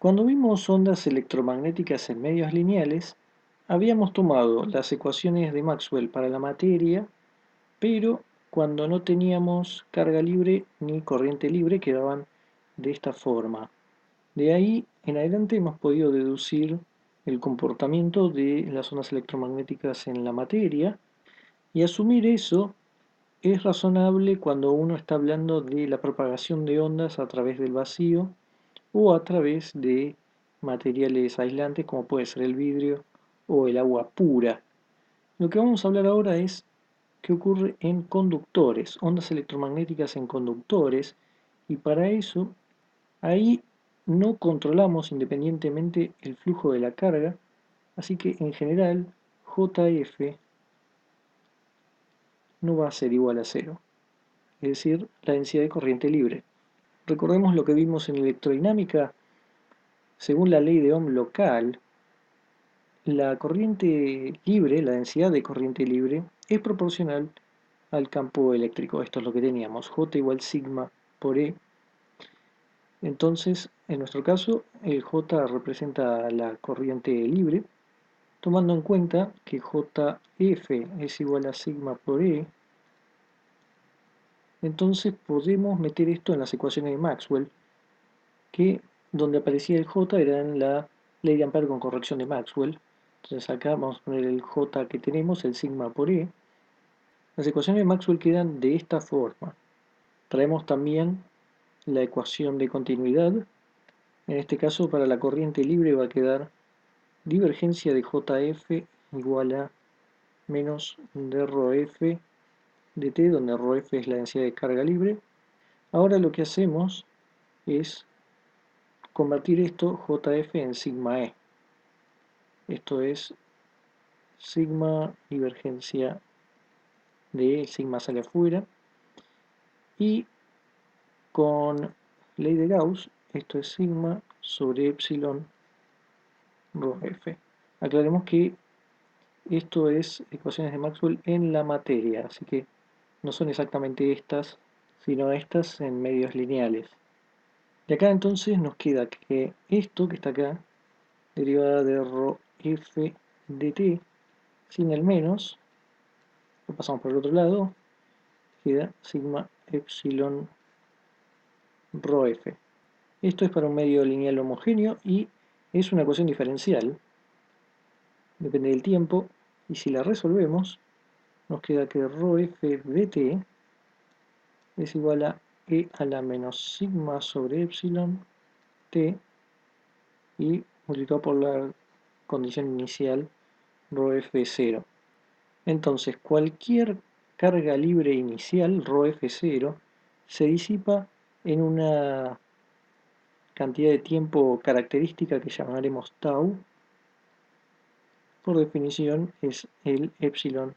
Cuando vimos ondas electromagnéticas en medios lineales, habíamos tomado las ecuaciones de Maxwell para la materia, pero cuando no teníamos carga libre ni corriente libre quedaban de esta forma. De ahí en adelante hemos podido deducir el comportamiento de las ondas electromagnéticas en la materia y asumir eso es razonable cuando uno está hablando de la propagación de ondas a través del vacío o a través de materiales aislantes como puede ser el vidrio o el agua pura. Lo que vamos a hablar ahora es qué ocurre en conductores, ondas electromagnéticas en conductores, y para eso ahí no controlamos independientemente el flujo de la carga, así que en general JF no va a ser igual a cero, es decir, la densidad de corriente libre. Recordemos lo que vimos en electrodinámica. Según la ley de Ohm local, la corriente libre, la densidad de corriente libre, es proporcional al campo eléctrico. Esto es lo que teníamos, J igual sigma por E. Entonces, en nuestro caso, el J representa la corriente libre, tomando en cuenta que JF es igual a sigma por E. Entonces podemos meter esto en las ecuaciones de Maxwell, que donde aparecía el J era en la ley de Ampère con corrección de Maxwell. Entonces acá vamos a poner el J que tenemos, el sigma por E. Las ecuaciones de Maxwell quedan de esta forma. Traemos también la ecuación de continuidad. En este caso para la corriente libre va a quedar divergencia de JF igual a menos dρf de T, donde ρf es la densidad de carga libre. Ahora lo que hacemos es convertir esto JF en sigma E. Esto es sigma divergencia de E, sigma sale afuera. Y con ley de Gauss, esto es sigma sobre epsilon ρf. Aclaremos que esto es ecuaciones de Maxwell en la materia, así que no son exactamente estas, sino estas en medios lineales. Y acá entonces nos queda que esto que está acá, derivada de ρf de t, sin el menos, lo pasamos por el otro lado, queda sigma epsilon ρf. Esto es para un medio lineal homogéneo y es una ecuación diferencial, depende del tiempo, y si la resolvemos, nos queda que ρf de t es igual a e a la menos sigma sobre epsilon t y multiplicado por la condición inicial ρf0. Entonces cualquier carga libre inicial, ρf0, se disipa en una cantidad de tiempo característica que llamaremos tau. Por definición es el epsilon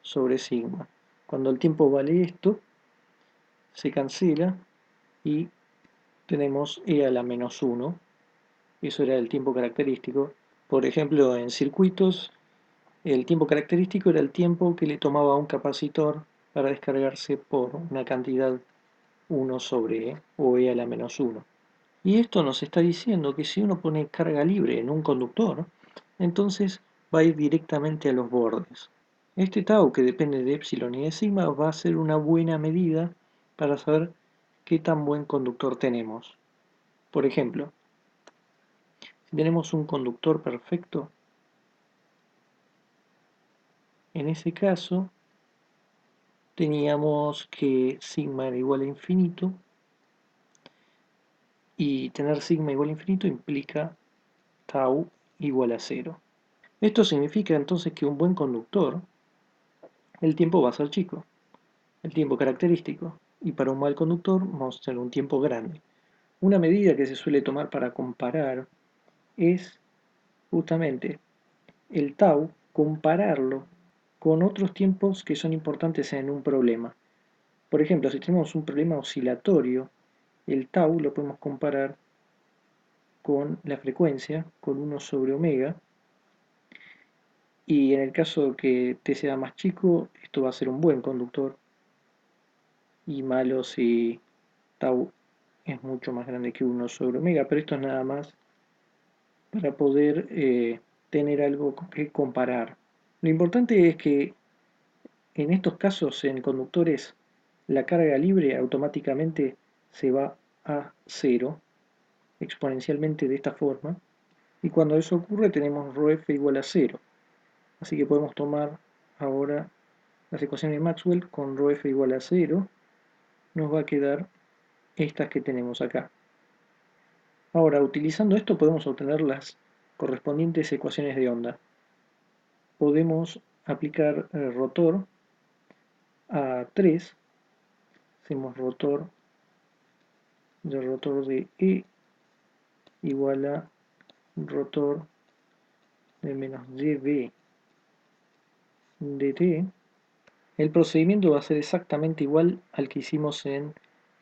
sobre sigma. Cuando el tiempo vale esto, se cancela y tenemos e a la menos 1. Eso era el tiempo característico. Por ejemplo, en circuitos, el tiempo característico era el tiempo que le tomaba a un capacitor para descargarse por una cantidad 1 sobre E, o E a la menos 1. Y esto nos está diciendo que si uno pone carga libre en un conductor, entonces va a ir directamente a los bordes. Este tau, que depende de epsilon y de sigma, va a ser una buena medida para saber qué tan buen conductor tenemos. Por ejemplo, si tenemos un conductor perfecto, en ese caso teníamos que sigma era igual a infinito, y tener sigma igual a infinito implica tau igual a 0. Esto significa entonces que un buen conductor, el tiempo va a ser chico, el tiempo característico, y para un mal conductor vamos a tener un tiempo grande. Una medida que se suele tomar para comparar es justamente el tau, compararlo con otros tiempos que son importantes en un problema. Por ejemplo, si tenemos un problema oscilatorio, el tau lo podemos comparar con la frecuencia, con 1 sobre omega, y en el caso que t sea más chico, esto va a ser un buen conductor, y malo si tau es mucho más grande que 1 sobre omega, pero esto es nada más para poder tener algo que comparar. Lo importante es que en estos casos, en conductores, la carga libre automáticamente se va a cero, exponencialmente de esta forma, y cuando eso ocurre tenemos ρf igual a cero. Así que podemos tomar ahora las ecuaciones de Maxwell con ρf igual a cero, nos va a quedar estas que tenemos acá. Ahora, utilizando esto podemos obtener las correspondientes ecuaciones de onda. Podemos aplicar rotor a 3, hacemos rotor de E igual a rotor de menos dB dt. El procedimiento va a ser exactamente igual al que hicimos en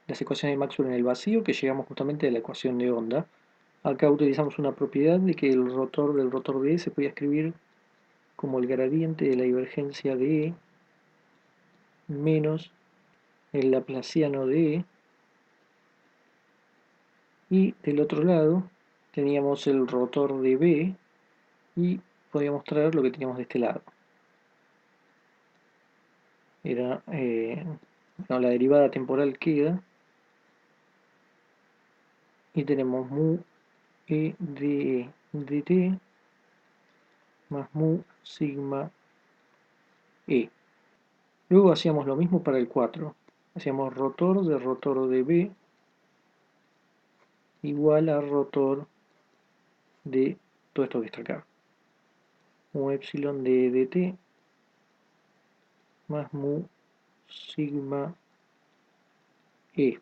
las ecuaciones de Maxwell en el vacío, que llegamos justamente a la ecuación de onda. Acá utilizamos una propiedad de que el rotor del rotor de E se podía escribir como el gradiente de la divergencia de E menos el laplaciano de E, y del otro lado teníamos el rotor de B y podíamos traer lo que teníamos de este lado. Era no, la derivada temporal queda y tenemos mu e de dt más mu sigma e. Luego hacíamos lo mismo para el 4. Hacíamos rotor de B igual a rotor de todo esto que está acá. Mu epsilon de dt más mu sigma e.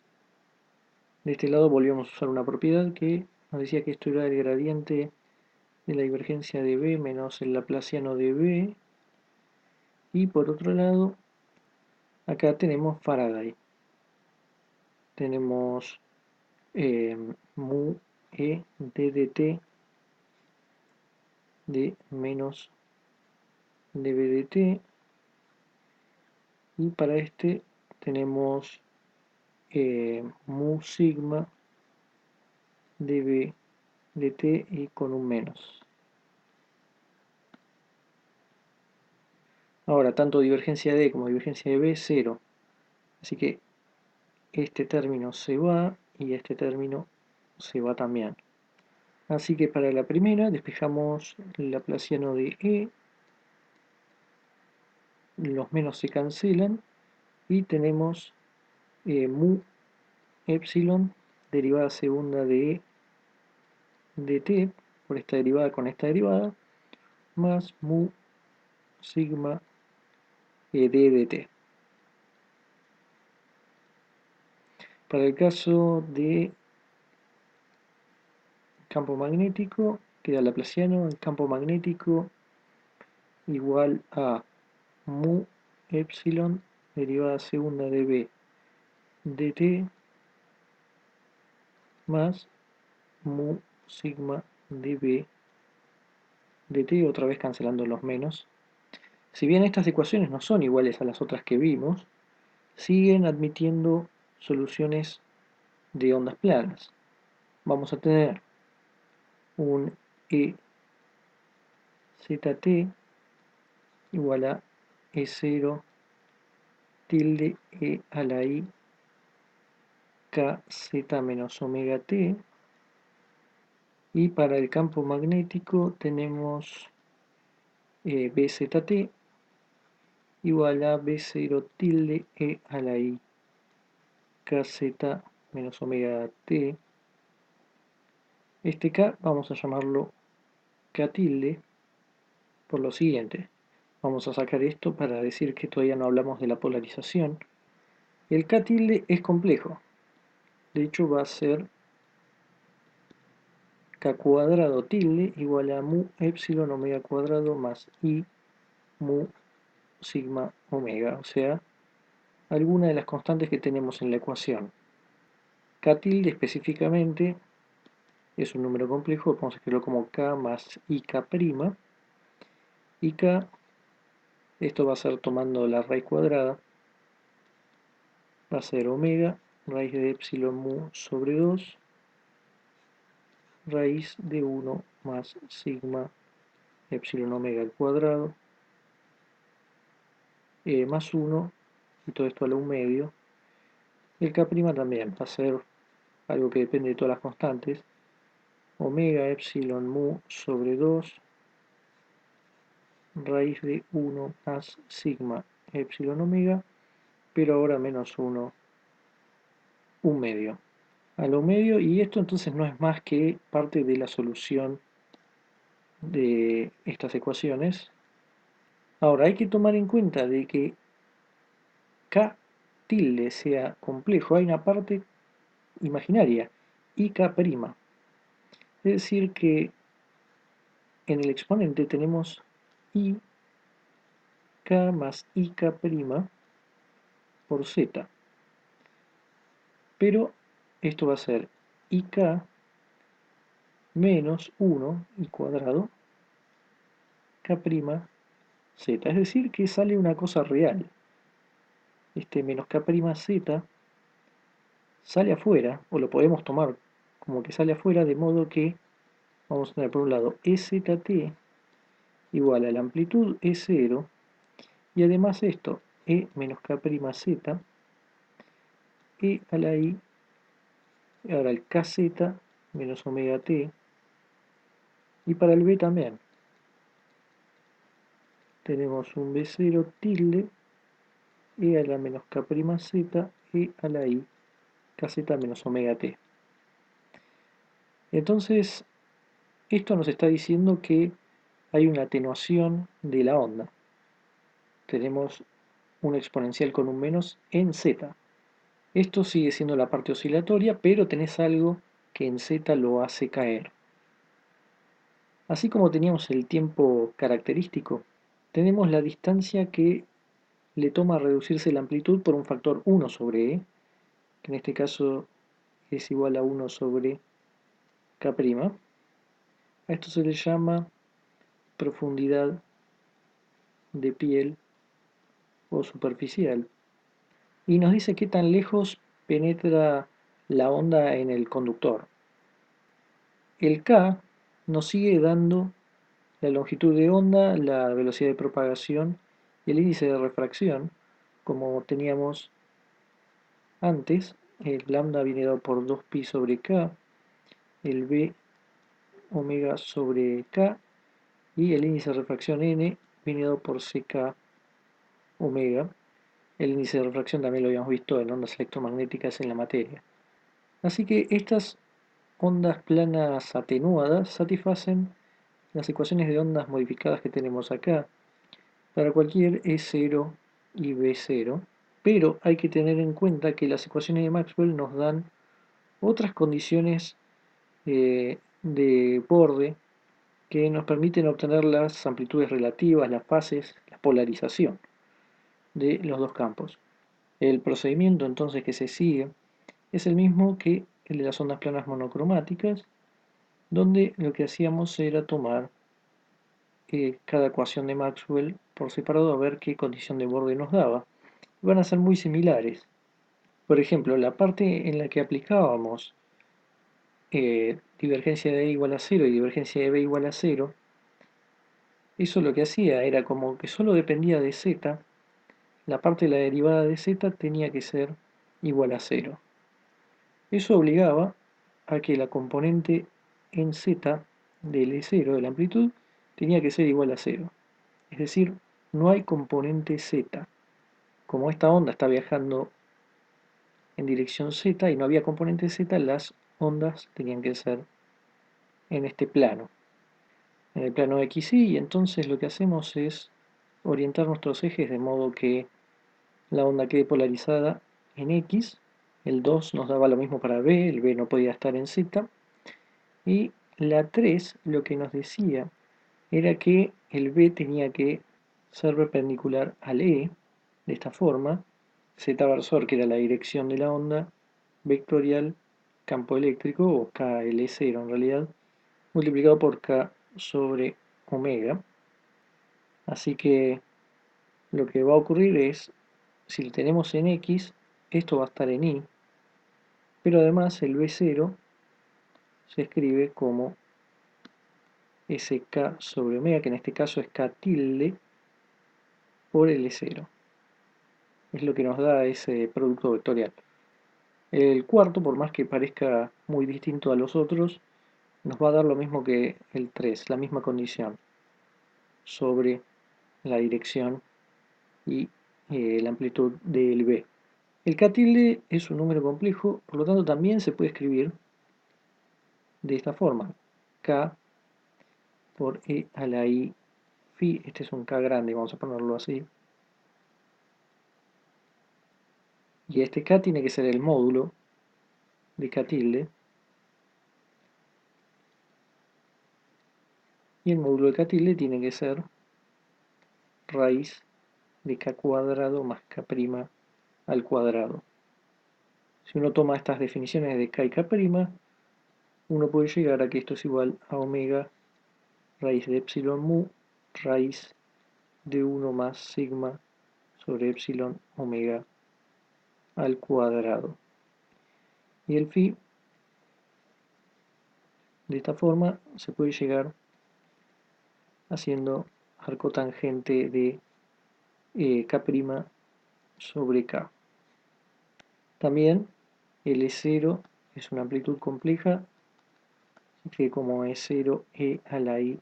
De este lado volvíamos a usar una propiedad que nos decía que esto era el gradiente de la divergencia de B menos el laplaciano de B. Y por otro lado, acá tenemos Faraday. Tenemos mu e de dt de menos dB dt. Y para este tenemos mu sigma dB dt y con un menos. Ahora, tanto divergencia de como divergencia de B, 0. Así que este término se va y este término se va también. Así que para la primera despejamos el laplaciano de E, los menos se cancelan y tenemos mu epsilon derivada segunda de E dt por esta derivada con esta derivada más mu sigma d dt. Para el caso de campo magnético queda laplaciano, el campo magnético igual a mu epsilon derivada segunda de B dt más mu sigma dB dt, otra vez cancelando los menos. Si bien estas ecuaciones no son iguales a las otras que vimos, siguen admitiendo soluciones de ondas planas. Vamos a tener un EZT igual a E0 tilde E a la I KZ menos omega T. Y para el campo magnético tenemos BZT igual a B0 tilde E a la I KZ menos omega T. Este K vamos a llamarlo K tilde por lo siguiente. Vamos a sacar esto para decir que todavía no hablamos de la polarización. El K tilde es complejo. De hecho va a ser K cuadrado tilde igual a mu epsilon omega cuadrado más I mu sigma omega. O sea, alguna de las constantes que tenemos en la ecuación. K tilde específicamente es un número complejo, podemos escribirlo como K más IK', y K, esto va a ser tomando la raíz cuadrada, va a ser omega, raíz de epsilon mu sobre 2, raíz de 1 más sigma epsilon omega al cuadrado, más 1, y todo esto a la 1 medio. El K' también va a ser algo que depende de todas las constantes, omega epsilon mu sobre 2, raíz de 1 más sigma epsilon omega, pero ahora menos 1, 1 medio. A lo medio, y esto entonces no es más que parte de la solución de estas ecuaciones. Ahora hay que tomar en cuenta de que K tilde sea complejo, hay una parte imaginaria, y K'. Es decir que en el exponente tenemos I K más IK' por Z. Pero esto va a ser IK menos 1 y cuadrado K' Z. Es decir que sale una cosa real. Este menos K' Z sale afuera, o lo podemos tomar como que sale afuera, de modo que vamos a tener por un lado EZT igual a la amplitud E0, y además esto, E menos K' Z, E a la I, ahora el KZ menos omega T, y para el B también. Tenemos un B0 tilde, E a la menos K' Z, E a la I, KZ menos omega T. Entonces, esto nos está diciendo que hay una atenuación de la onda. Tenemos un exponencial con un menos en Z. Esto sigue siendo la parte oscilatoria, pero tenés algo que en Z lo hace caer. Así como teníamos el tiempo característico, tenemos la distancia que le toma reducirse la amplitud por un factor 1 sobre E, que en este caso es igual a 1 sobre K'. A esto se le llama profundidad de piel o superficial. Y nos dice qué tan lejos penetra la onda en el conductor. El K nos sigue dando la longitud de onda, la velocidad de propagación y el índice de refracción, como teníamos antes. El lambda viene dado por 2pi sobre K, el B omega sobre K, y el índice de refracción N viene dado por CK omega. El índice de refracción también lo habíamos visto en ondas electromagnéticas en la materia. Así que estas ondas planas atenuadas satisfacen las ecuaciones de ondas modificadas que tenemos acá para cualquier E0 y B0, pero hay que tener en cuenta que las ecuaciones de Maxwell nos dan otras condiciones de borde que nos permiten obtener las amplitudes relativas, las fases, la polarización de los dos campos. El procedimiento entonces que se sigue es el mismo que el de las ondas planas monocromáticas, donde lo que hacíamos era tomar cada ecuación de Maxwell por separado a ver qué condición de borde nos daba. Van a ser muy similares. Por ejemplo, la parte en la que aplicábamos divergencia de E igual a 0 y divergencia de B igual a 0, eso lo que hacía era como que solo dependía de Z, la parte de la derivada de Z tenía que ser igual a 0. Eso obligaba a que la componente en Z del E0 de la amplitud tenía que ser igual a 0. Es decir, no hay componente Z. Como esta onda está viajando en dirección Z y no había componente Z, las ondas tenían que ser en este plano, en el plano XY, y entonces lo que hacemos es orientar nuestros ejes de modo que la onda quede polarizada en X. El 2 nos daba lo mismo para B, el B no podía estar en Z, y la 3 lo que nos decía era que el B tenía que ser perpendicular al E, de esta forma, Z versor, que era la dirección de la onda, vectorial campo eléctrico, o KL0 en realidad, multiplicado por K sobre omega. Así que lo que va a ocurrir es, si lo tenemos en X, esto va a estar en Y, pero además el B0 se escribe como SK sobre omega, que en este caso es K tilde por L0. Es lo que nos da ese producto vectorial. El cuarto, por más que parezca muy distinto a los otros, nos va a dar lo mismo que el 3, la misma condición sobre la dirección y la amplitud del B. El K tilde es un número complejo, por lo tanto también se puede escribir de esta forma. K por E a la I phi, este es un K grande, vamos a ponerlo así. Y este K tiene que ser el módulo de K tilde. Y el módulo de K tilde tiene que ser raíz de K cuadrado más K' al cuadrado. Si uno toma estas definiciones de K y K', uno puede llegar a que esto es igual a omega raíz de epsilon mu raíz de 1 más sigma sobre epsilon omega al cuadrado. Y el phi, de esta forma, se puede llegar haciendo arco tangente de K' sobre K. También L0 es una amplitud compleja, que como E0 E a la I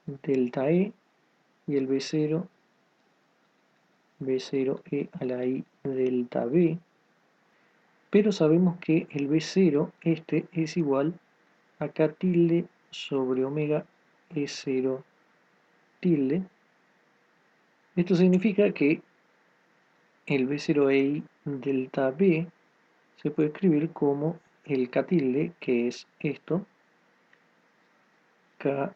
delta E, y el B0 E a la I delta B, pero sabemos que el B0 este es igual a K tilde sobre omega E0 tilde. Esto significa que el B0 delta B se puede escribir como el K tilde, que es esto, K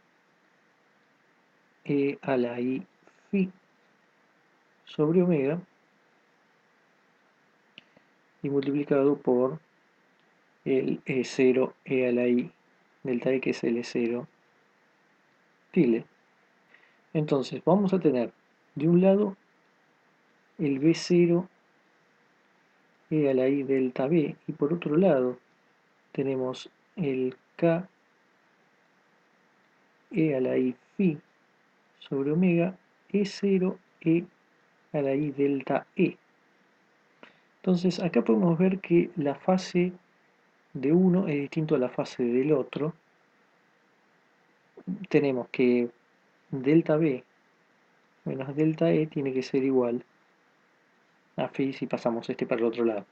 E a la I phi sobre omega, y multiplicado por el E0 E a la I delta E, que es el E0 tilde. Entonces vamos a tener de un lado el B0 E a la I delta B, y por otro lado tenemos el K E a la I phi sobre omega E0 E a la I delta E. Entonces acá podemos ver que la fase de uno es distinto a la fase del otro. Tenemos que delta B menos delta E tiene que ser igual a phi si pasamos este para el otro lado.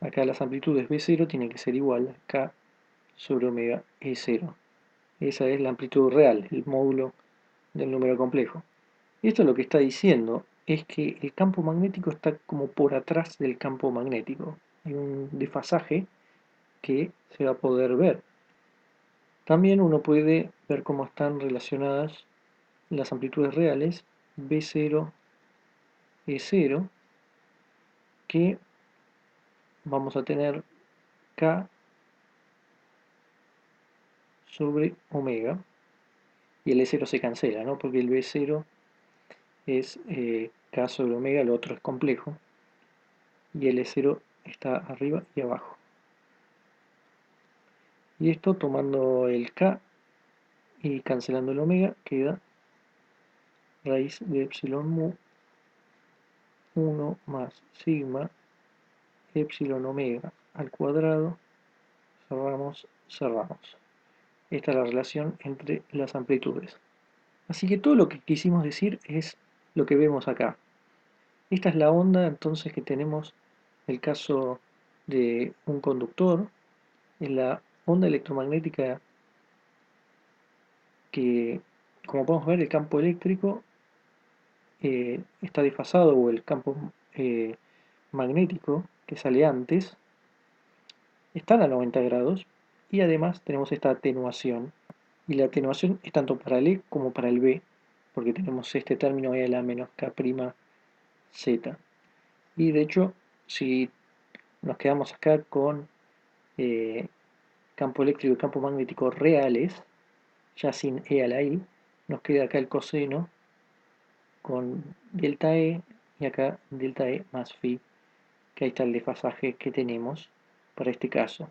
Acá las amplitudes B0 tienen que ser igual a K sobre omega E0. Esa es la amplitud real, el módulo del número complejo. Esto lo que está diciendo es que el campo magnético está como por atrás del campo magnético. Hay un desfasaje que se va a poder ver. También uno puede ver cómo están relacionadas las amplitudes reales B0, E0, que vamos a tener K sobre omega, y el E0 se cancela, ¿no? Porque el B0 es K sobre omega, el otro es complejo, y el E0 está arriba y abajo. Y esto tomando el K y cancelando el omega queda raíz de epsilon mu 1 más sigma epsilon omega al cuadrado, cerramos, cerramos. Esta es la relación entre las amplitudes. Así que todo lo que quisimos decir es lo que vemos acá. Esta es la onda entonces que tenemos el caso de un conductor. En la onda electromagnética, que como podemos ver el campo eléctrico está desfasado, o el campo magnético que sale antes están a 90 grados, y además tenemos esta atenuación, y la atenuación es tanto para el E como para el B, porque tenemos este término E a la menos K' Z. Y de hecho, si nos quedamos acá con campo eléctrico y campo magnético reales, ya sin E a la I, nos queda acá el coseno con delta E, y acá delta E más phi, que ahí está el desfasaje que tenemos para este caso.